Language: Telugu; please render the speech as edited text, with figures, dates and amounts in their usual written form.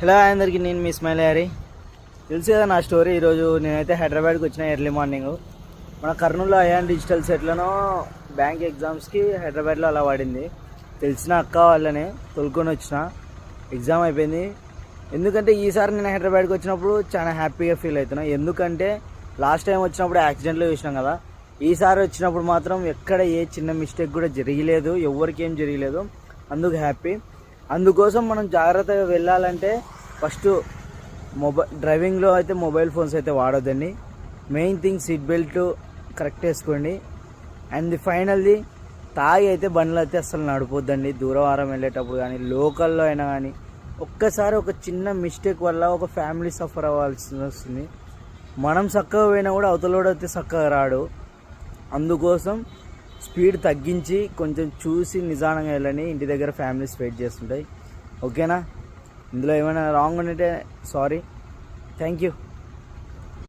హలో అందరికి, నేను మీ స్మైల్ యారీ. తెలుసు కదా నా స్టోరీ. ఈరోజు నేనైతే హైదరాబాద్కి వచ్చిన ఎర్లీ మార్నింగ్. మన కర్నూలులో అయాన్ డిజిటల్ సెట్లను బ్యాంక్ ఎగ్జామ్స్కి హైదరాబాద్లో అలా పడింది. తెలిసిన అక్క వాళ్ళనే తొలుకొని వచ్చిన. ఎగ్జామ్ అయిపోయింది. ఎందుకంటే ఈసారి నేను హైదరాబాద్కి వచ్చినప్పుడు చాలా హ్యాపీగా ఫీల్ అవుతున్నా. ఎందుకంటే లాస్ట్ టైం వచ్చినప్పుడు యాక్సిడెంట్లో చూసినాం కదా. ఈసారి వచ్చినప్పుడు మాత్రం ఎక్కడ ఏ చిన్న మిస్టేక్ కూడా జరగలేదు, ఎవరికి ఏం జరగలేదు. అందుకు హ్యాపీ. అందుకోసం మనం జాగ్రత్తగా వెళ్ళాలంటే ఫస్ట్ డ్రైవింగ్లో అయితే మొబైల్ ఫోన్స్ అయితే వాడొద్దండి. Main thing seat belt correct వేసుకోండి. అండ్ ఫైనల్ది తాగి అయితే బండ్లు అయితే అసలు నడిపోద్దండి. దూరవారం వెళ్ళేటప్పుడు కానీ లోకల్లో అయినా కానీ ఒక్కసారి ఒక చిన్న మిస్టేక్ వల్ల ఒక ఫ్యామిలీ సఫర్ అవ్వాల్సి వస్తుంది. మనం చక్కగా పోయినా కూడా అవతలోడు అయితే చక్కగా రాడు. అందుకోసం స్పీడ్ తగ్గించి కొంచెం చూసి నిదానంగా వెళ్ళండి. ఇంటి దగ్గర ఫ్యామిలీస్ వెయిట్ చేస్తుంటాయి. ఓకేనా? ఇందులో ఏమైనా రాంగ్ ఉంటే సారీ. Thank you.